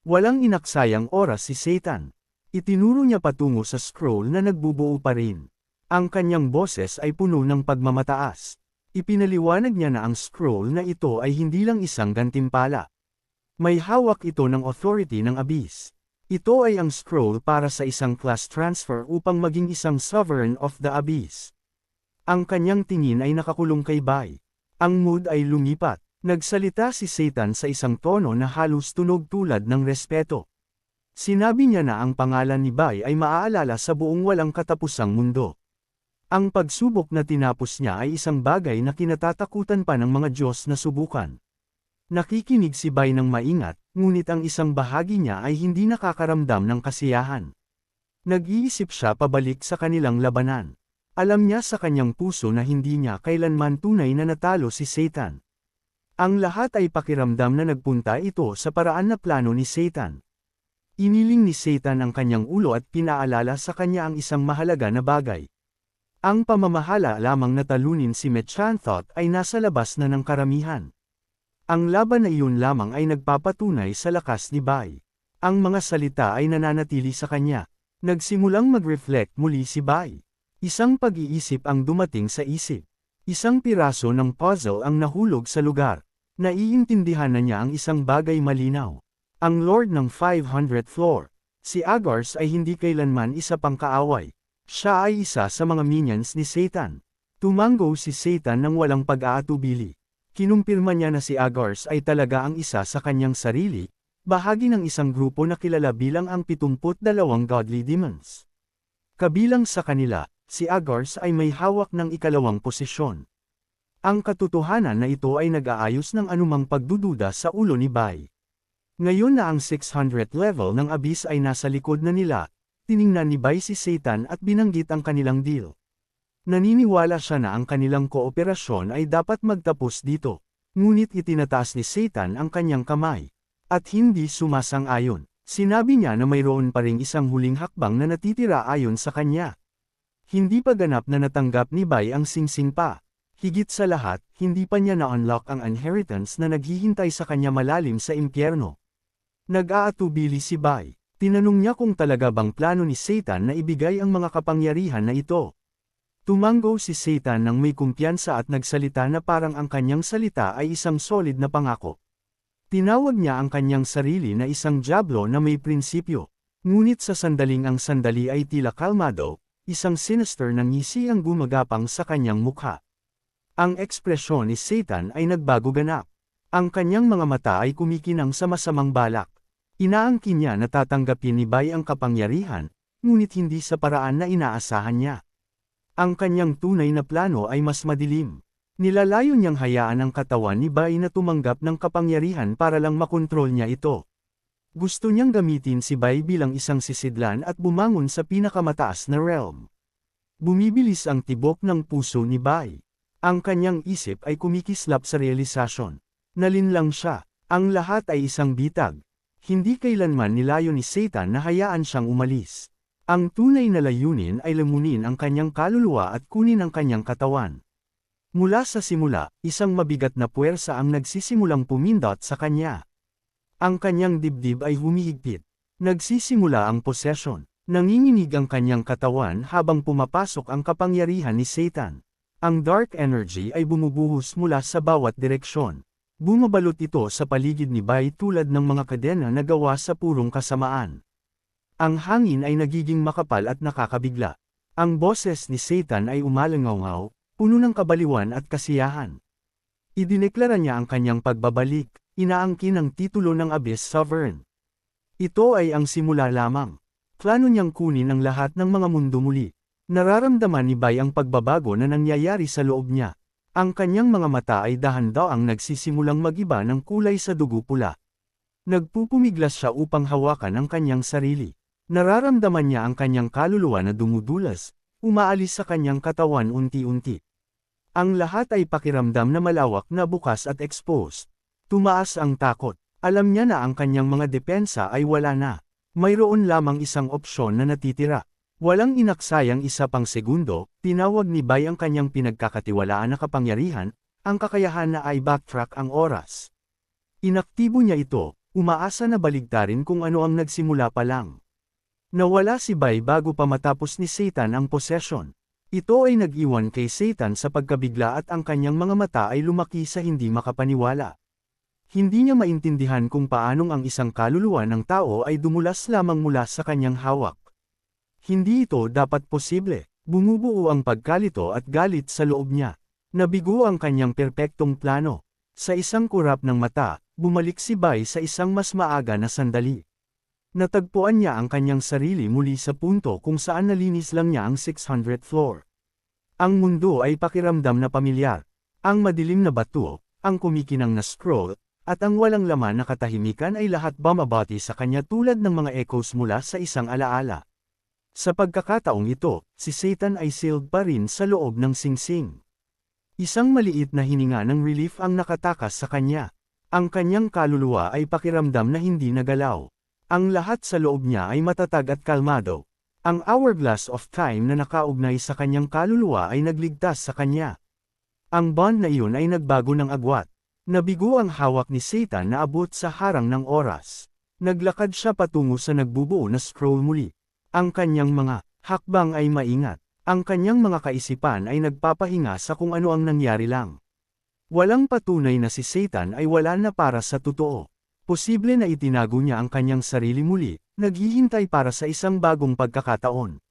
Walang inaksayang oras si Satan. Itinuro niya patungo sa scroll na nagbubuo pa rin. Ang kanyang boses ay puno ng pagmamataas. Ipinaliwanag niya na ang scroll na ito ay hindi lang isang gantimpala. May hawak ito ng authority ng Abyss. Ito ay ang scroll para sa isang class transfer upang maging isang sovereign of the Abyss. Ang kanyang tingin ay nakakulong kay Bai. Ang mood ay lumipat. Nagsalita si Satan sa isang tono na halos tunog tulad ng respeto. Sinabi niya na ang pangalan ni Bai ay maaalala sa buong walang katapusang mundo. Ang pagsubok na tinapos niya ay isang bagay na kinatatakutan pa ng mga Diyos na subukan. Nakikinig si Bai ng maingat, ngunit ang isang bahagi niya ay hindi nakakaramdam ng kasiyahan. Nag-iisip siya pabalik sa kanilang labanan. Alam niya sa kanyang puso na hindi niya kailanman tunay na natalo si Satan. Ang lahat ay pakiramdam na nagpunta ito sa paraan na plano ni Satan. Iniling ni Satan ang kanyang ulo at pinaalala sa kanya ang isang mahalaga na bagay. Ang pamamahala lamang na talunin si Mechanthot ay nasa labas na ng karamihan. Ang laban na iyon lamang ay nagpapatunay sa lakas ni Bai. Ang mga salita ay nananatili sa kanya. Nagsimulang mag-reflect muli si Bai. Isang pag-iisip ang dumating sa isip. Isang piraso ng puzzle ang nahulog sa lugar. Naiintindihan na niya ang isang bagay malinaw. Ang Lord ng 500th floor, si Agars ay hindi kailanman isa pang kaaway. Siya ay isa sa mga minions ni Satan. Tumango si Satan ng walang pag-aatubili. Kinumpirma niya na si Agars ay talaga ang isa sa kanyang sarili, bahagi ng isang grupo na kilala bilang ang 72 godly demons. Kabilang sa kanila, si Agars ay may hawak ng ikalawang posisyon. Ang katotohanan na ito ay nag-aayos ng anumang pagdududa sa ulo ni Bai. Ngayon na ang 600th level ng Abyss ay nasa likod na nila, tiningnan ni Bai si Satan at binanggit ang kanilang deal. Naniniwala siya na ang kanilang kooperasyon ay dapat magtapos dito, ngunit itinataas ni Satan ang kanyang kamay. At hindi sumasang-ayon. Sinabi niya na mayroon pa ring isang huling hakbang na natitira ayon sa kanya. Hindi pa ganap na natanggap ni Bai ang singsing pa. Higit sa lahat, hindi pa niya na-unlock ang inheritance na naghihintay sa kanya malalim sa impyerno. Nag-aatubili si Bai. Tinanong niya kung talaga bang plano ni Satan na ibigay ang mga kapangyarihan na ito. Tumango si Satan nang may kumpiyansa at nagsalita na parang ang kanyang salita ay isang solid na pangako. Tinawag niya ang kanyang sarili na isang diablo na may prinsipyo. Ngunit sa sandaling ang sandali ay tila kalmado, isang sinister na ngisi ang gumagapang sa kanyang mukha. Ang ekspresyon ni Satan ay nagbago ganap. Ang kanyang mga mata ay kumikinang sa masamang balak. Inaangkin niya na tatanggapin ni Bai ang kapangyarihan, ngunit hindi sa paraan na inaasahan niya. Ang kanyang tunay na plano ay mas madilim. Nilalayo niyang hayaan ang katawan ni Bai na tumanggap ng kapangyarihan para lang makontrol niya ito. Gusto niyang gamitin si Bai bilang isang sisidlan at bumangon sa pinakamataas na realm. Bumibilis ang tibok ng puso ni Bai. Ang kanyang isip ay kumikislap sa realisasyon. Nalinlang siya. Ang lahat ay isang bitag. Hindi kailanman nilayo ni Satan na hayaan siyang umalis. Ang tunay na layunin ay lamunin ang kanyang kaluluwa at kunin ang kanyang katawan. Mula sa simula, isang mabigat na puwersa ang nagsisimulang pumindot sa kanya. Ang kanyang dibdib ay humihigpit. Nagsisimula ang possession. Nanginginig ang kanyang katawan habang pumapasok ang kapangyarihan ni Satan. Ang dark energy ay bumubuhos mula sa bawat direksyon. Bumabalot ito sa paligid ni Bai tulad ng mga kadena na gawa sa purong kasamaan. Ang hangin ay nagiging makapal at nakakabigla. Ang boses ni Satan ay umalangaw, puno ng kabaliwan at kasiyahan. Idineklara niya ang kanyang pagbabalik, inaangkin ang titulo ng Abyss Sovereign. Ito ay ang simula lamang. Plano niyang kunin ang lahat ng mga mundo muli. Nararamdaman ni Bai ang pagbabago na nangyayari sa loob niya. Ang kanyang mga mata ay dahan-daang nagsisimulang mag-iba ng kulay sa dugo pula. Nagpupumiglas siya upang hawakan ang kanyang sarili. Nararamdaman niya ang kanyang kaluluwa na dumudulas, umaalis sa kanyang katawan unti-unti. Ang lahat ay pakiramdam na malawak na bukas at exposed. Tumaas ang takot. Alam niya na ang kanyang mga depensa ay wala na. Mayroon lamang isang opsyon na natitira. Walang inaksayang isa pang segundo, tinawag ni Bai ang kanyang pinagkakatiwalaan na kapangyarihan, ang kakayahan na ay backtrack ang oras. Inaktibo niya ito, umaasa na baligtarin kung ano ang nagsimula pa lang. Nawala si Bai bago pa matapos ni Satan ang possession. Ito ay nag-iwan kay Satan sa pagkabigla at ang kanyang mga mata ay lumaki sa hindi makapaniwala. Hindi niya maintindihan kung paanong ang isang kaluluwa ng tao ay dumulas lamang mula sa kanyang hawak. Hindi ito dapat posible. Bumubuo ang pagkalito at galit sa loob niya. Nabigo ang kanyang perpektong plano. Sa isang kurap ng mata, bumalik si Bai sa isang mas maaga na sandali. Natagpuan niya ang kanyang sarili muli sa punto kung saan nalinis lang niya ang 600th floor. Ang mundo ay pakiramdam na pamilyar. Ang madilim na bato, ang kumikinang na scroll, at ang walang laman na katahimikan ay lahat bumabati sa kanya tulad ng mga echoes mula sa isang alaala. Sa pagkakataong ito, si Satan ay sealed pa rin sa loob ng singsing. Isang maliit na hininga ng relief ang nakatakas sa kanya. Ang kanyang kaluluwa ay pakiramdam na hindi nagalaw. Ang lahat sa loob niya ay matatag at kalmado. Ang hourglass of time na nakaugnay sa kanyang kaluluwa ay nagligtas sa kanya. Ang bond na iyon ay nagbago ng agwat. Nabigo ang hawak ni Satan na abot sa harang ng oras. Naglakad siya patungo sa nagbubuo na scroll muli. Ang kanyang mga hakbang ay maingat. Ang kanyang mga kaisipan ay nagpapahinga sa kung ano ang nangyari lang. Walang patunay na si Satan ay wala na para sa totoo. Posible na itinago niya ang kanyang sarili muli, naghihintay para sa isang bagong pagkakataon.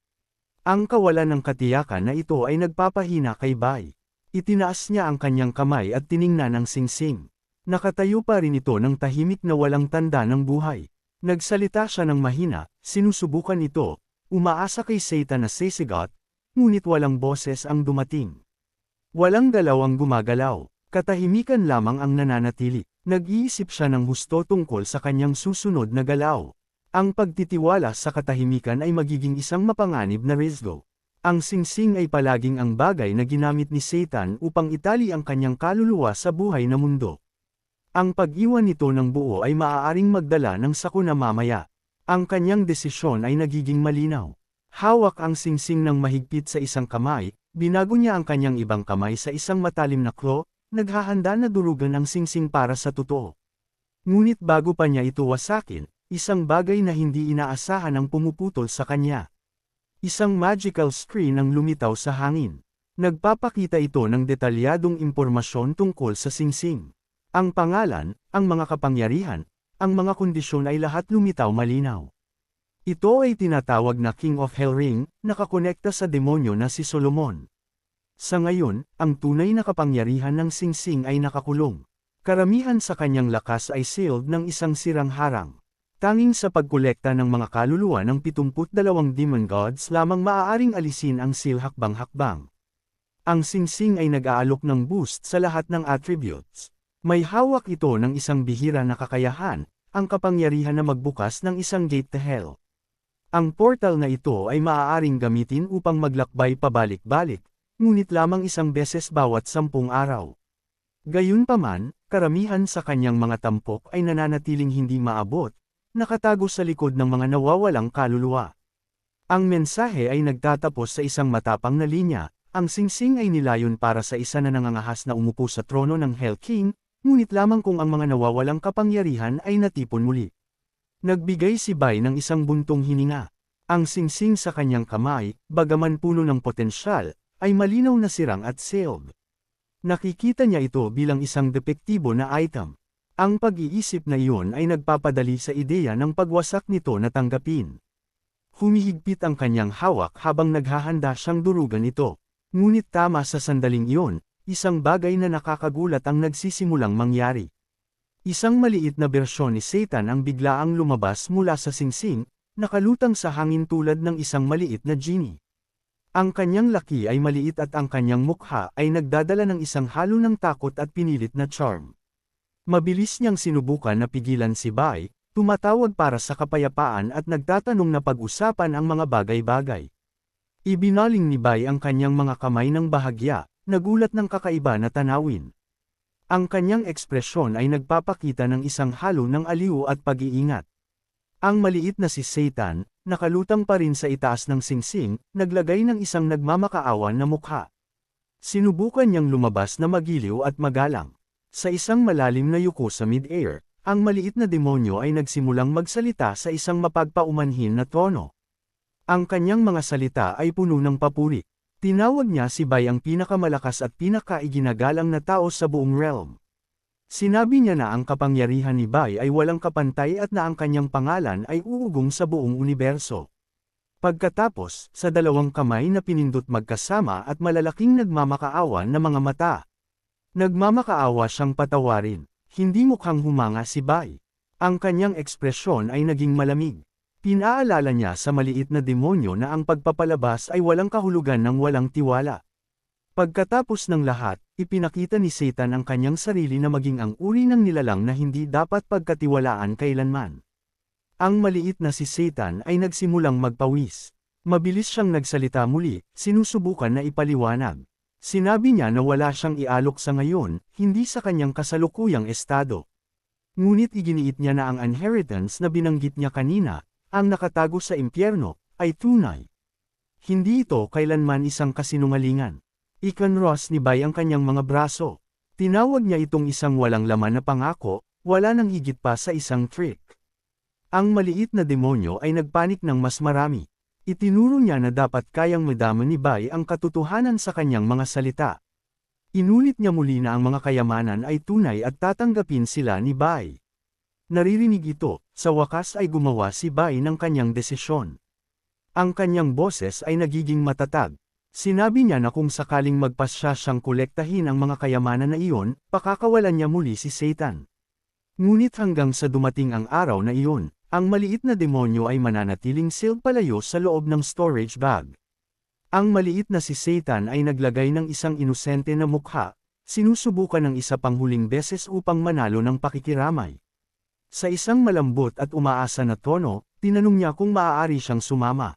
Ang kawalan ng katiyakan na ito ay nagpapahina kay Bai. Itinaas niya ang kanyang kamay at tiningnan ang singsing. Nakatayo pa rin ito ng tahimik na walang tanda ng buhay. Nagsalita siya ng mahina, sinusubukan ito, umaasa kay Satan na sisigat, ngunit walang boses ang dumating. Walang galaw ang gumagalaw, katahimikan lamang ang nananatili. Nag-iisip siya ng husto tungkol sa kanyang susunod na galaw. Ang pagtitiwala sa katahimikan ay magiging isang mapanganib na risgo. Ang singsing ay palaging ang bagay na ginamit ni Satan upang itali ang kanyang kaluluwa sa buhay na mundo. Ang pag-iwan nito ng buo ay maaaring magdala ng sakuna mamaya. Ang kanyang desisyon ay nagiging malinaw. Hawak ang singsing ng mahigpit sa isang kamay, binago niya ang kanyang ibang kamay sa isang matalim na claw, naghahanda na durugan ang singsing para sa totoo. Ngunit bago pa niya ito wasakin, isang bagay na hindi inaasahan ang pumuputol sa kanya. Isang magical screen ang lumitaw sa hangin. Nagpapakita ito ng detalyadong impormasyon tungkol sa singsing. Ang pangalan, ang mga kapangyarihan, ang mga kondisyon ay lahat lumitaw malinaw. Ito ay tinatawag na King of Hell Ring, nakakonekta sa demonyo na si Solomon. Sa ngayon, ang tunay na kapangyarihan ng singsing ay nakakulong. Karamihan sa kanyang lakas ay sealed ng isang sirang harang. Tanging sa pagkolekta ng mga kaluluwa ng 72 demon gods lamang maaaring alisin ang seal hakbang-hakbang. Ang singsing ay nag-aalok ng boost sa lahat ng attributes. May hawak ito ng isang bihira na kakayahan, ang kapangyarihan na magbukas ng isang gate to hell. Ang portal na ito ay maaaring gamitin upang maglakbay pabalik-balik, ngunit lamang isang beses bawat 10 araw. Gayunpaman, karamihan sa kanyang mga tampok ay nananatiling hindi maabot, nakatago sa likod ng mga nawawalang kaluluwa. Ang mensahe ay nagtatapos sa isang matapang na linya, ang singsing ay nilayon para sa isa na nangangahas na umupo sa trono ng Hell King, ngunit lamang kung ang mga nawawalang kapangyarihan ay natipon muli. Nagbigay si Bai ng isang buntong hininga. Ang singsing sa kanyang kamay, bagaman puno ng potensyal, ay malinaw na sirang at sealed. Nakikita niya ito bilang isang depektibo na item. Ang pag-iisip na iyon ay nagpapadali sa ideya ng pagwasak nito na tanggapin. Humihigpit ang kanyang hawak habang naghahanda siyang durugan ito. Ngunit tama sa sandaling iyon, isang bagay na nakakagulat ang nagsisimulang mangyari. Isang maliit na bersyon ni Satan ang biglaang lumabas mula sa singsing, nakalutang sa hangin tulad ng isang maliit na genie. Ang kanyang laki ay maliit at ang kanyang mukha ay nagdadala ng isang halo ng takot at pinilit na charm. Mabilis niyang sinubukan na pigilan si Bai, tumatawag para sa kapayapaan at nagtatanong na pag-usapan ang mga bagay-bagay. Ibinaling ni Bai ang kanyang mga kamay ng bahagya, nagulat ng kakaiba na tanawin. Ang kanyang ekspresyon ay nagpapakita ng isang halo ng aliw at pag-iingat. Ang maliit na si Satan, nakalutang pa rin sa itaas ng singsing, naglagay ng isang nagmamakaawan na mukha. Sinubukan niyang lumabas na magiliw at magalang. Sa isang malalim na yuko sa mid-air, Ang maliit na demonyo ay nagsimulang magsalita sa isang mapagpaumanhin na tono. Ang kanyang mga salita ay puno ng papuri. Tinawag niya si Bai ang pinakamalakas at pinakaiginagalang na tao sa buong realm. Sinabi niya na ang kapangyarihan ni Bai ay walang kapantay at na ang kanyang pangalan ay uugong sa buong universo. Pagkatapos, sa dalawang kamay na pinindot magkasama at malalaking nagmamakaawa na mga mata. Nagmamakaawa siyang patawarin. Hindi mukhang humanga si Bai. Ang kanyang ekspresyon ay naging malamig. Pinaalala niya sa maliit na demonyo na ang pagpapalabas ay walang kahulugan ng walang tiwala. Pagkatapos ng lahat, ipinakita ni Satan ang kanyang sarili na maging ang uri ng nilalang na hindi dapat pagkatiwalaan kailanman. Ang maliit na si Satan ay nagsimulang magpawis. Mabilis siyang nagsalita muli, sinusubukan na ipaliwanag. Sinabi niya na wala siyang ialok sa ngayon, hindi sa kanyang kasalukuyang estado. Ngunit iginiit niya na ang inheritance na binanggit niya kanina, ang nakatago sa impyerno, ay tunay. Hindi ito kailanman isang kasinungalingan. Ikinross ni Bai ang kanyang mga braso. Tinawag niya itong isang walang laman na pangako, wala nang higit pa sa isang trick. Ang maliit na demonyo ay nagpanik ng mas marami. Itinuro niya na dapat kayang madama ni Bai ang katotohanan sa kanyang mga salita. Inulit niya muli na ang mga kayamanan ay tunay at tatanggapin sila ni Bai. Naririnig ito, sa wakas ay gumawa si Bai ng kanyang desisyon. Ang kanyang boses ay nagiging matatag. Sinabi niya na kung sakaling magpasya siyang kolektahin ang mga kayamanan na iyon, pakakawalan niya muli si Satan. Ngunit hanggang sa dumating ang araw na iyon, ang maliit na demonyo ay mananatiling sealed palayo sa loob ng storage bag. Ang maliit na si Satan ay naglagay ng isang inosente na mukha, sinusubukan ng isa pang huling beses upang manalo ng pakikiramay. Sa isang malambot at umaasa na tono, tinanong niya kung maaari siyang sumama.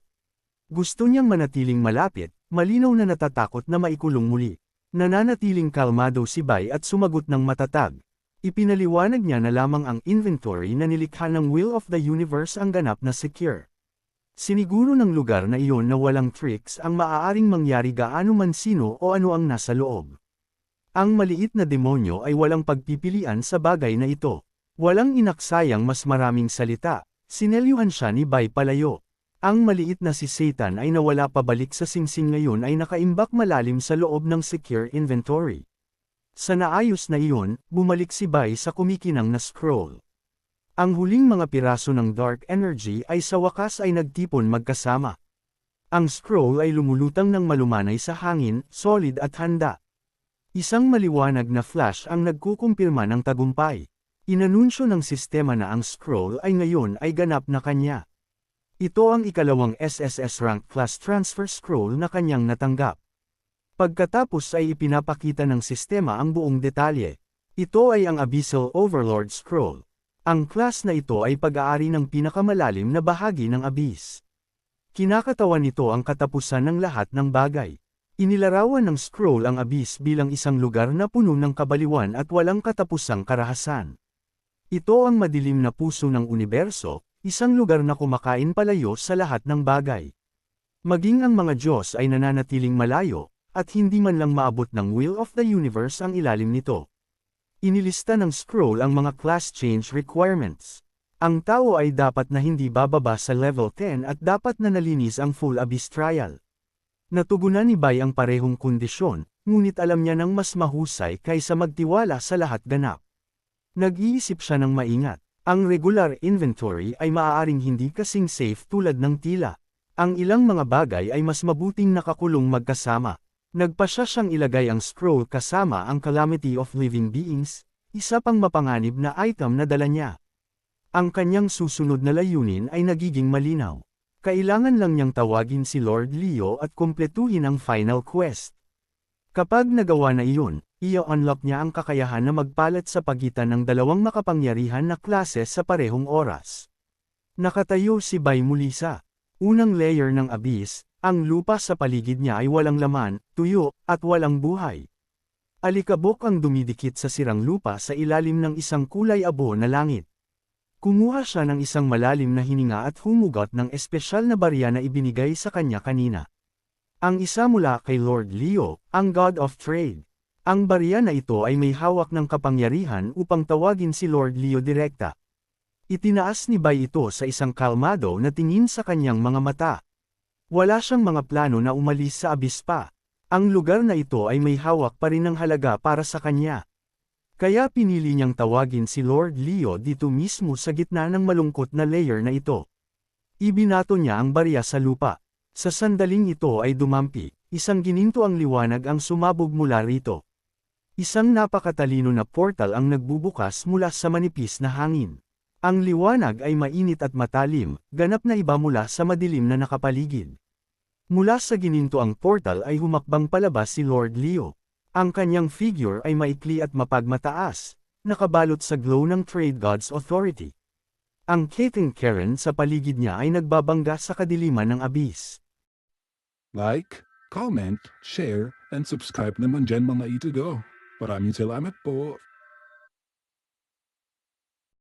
Gusto niyang manatiling malapit, malinaw na natatakot na maikulong muli. Nananatiling kalmado si Bai at sumagot ng matatag. Ipinaliwanag niya na lamang ang inventory na nilikha ng Will of the Universe ang ganap na secure. Siniguro ng lugar na iyon na walang tricks ang maaaring mangyari gaano man sino o ano ang nasa loob. Ang maliit na demonyo ay walang pagpipilian sa bagay na ito. Walang inaksayang mas maraming salita, sinelyuhan siya ni Bai palayo. Ang maliit na si Satan ay nawala pabalik sa singsing ngayon ay nakaimbak malalim sa loob ng secure inventory. Sa naayos na iyon, bumalik si Bai sa kumikinang na scroll. Ang huling mga piraso ng dark energy ay sa wakas ay nagtipon magkasama. Ang scroll ay lumulutang ng malumanay sa hangin, solid at handa. Isang maliwanag na flash ang nagkukumpirma ng tagumpay. Inanunsyo ng sistema na ang scroll ay ngayon ay ganap na kanya. Ito ang ikalawang SSS rank class transfer scroll na kanyang natanggap. Pagkatapos ay ipinapakita ng sistema ang buong detalye. Ito ay ang Abyssal Overlord Scroll. Ang class na ito ay pag-aari ng pinakamalalim na bahagi ng Abyss. Kinakatawan nito ang katapusan ng lahat ng bagay. Inilarawan ng scroll ang Abyss bilang isang lugar na puno ng kabaliwan at walang katapusang karahasan. Ito ang madilim na puso ng universo, isang lugar na kumakain palayo sa lahat ng bagay. Maging ang mga Diyos ay nananatiling malayo, at hindi man lang maabot ng Will of the Universe ang ilalim nito. Inilista ng scroll ang mga class change requirements. Ang tao ay dapat na hindi bababa sa level 10 at dapat na nalinis ang full Abyss trial. Natugunan ni Bai ang parehong kondisyon, ngunit alam niya ng mas mahusay kaysa magtiwala sa lahat ganap. Nag-iisip siya ng maingat. Ang regular inventory ay maaaring hindi kasing safe tulad ng tila. Ang ilang mga bagay ay mas mabuting nakakulong magkasama. Nagpasya siyang ilagay ang scroll kasama ang Calamity of Living Beings, isa pang mapanganib na item na dala niya. Ang kanyang susunod na layunin ay nagiging malinaw. Kailangan lang niyang tawagin si Lord Leo at kumpletuhin ang final quest. Kapag nagawa na iyon, i-unlock niya ang kakayahan na magpalat sa pagitan ng dalawang makapangyarihan na klase sa parehong oras. Nakatayo si Bai muli sa unang layer ng Abyss. Ang lupa sa paligid niya ay walang laman, tuyo, at walang buhay. Alikabok ang dumidikit sa sirang lupa sa ilalim ng isang kulay abo na langit. Kumuha siya ng isang malalim na hininga at humugot ng espesyal na barya na ibinigay sa kanya kanina. Ang isa mula kay Lord Leo, ang God of Trade. Ang barya na ito ay may hawak ng kapangyarihan upang tawagin si Lord Leo direkta. Itinaas ni Bai ito sa isang kalmado na tingin sa kanyang mga mata. Wala siyang mga plano na umalis sa abispa. Ang lugar na ito ay may hawak pa rin ng halaga para sa kanya. Kaya pinili niyang tawagin si Lord Leo dito mismo sa gitna ng malungkot na layer na ito. Ibinato niya ang barya sa lupa. Sa sandaling ito ay dumampi, isang gininto ang liwanag ang sumabog mula rito. Isang napakatalino na portal ang nagbubukas mula sa manipis na hangin. Ang liwanag ay mainit at matalim, ganap na iba mula sa madilim na nakapaligid. Mula sa gininto ang portal ay humakbang palabas si Lord Leo. Ang kanyang figure ay maikli at mapagmataas, nakabalot sa glow ng Trade Gods Authority. Ang Kating Karen sa paligid niya ay nagbabangga sa kadiliman ng abyss. Like, comment, share, and subscribe naman dyan mga ito go. Maraming salamat po.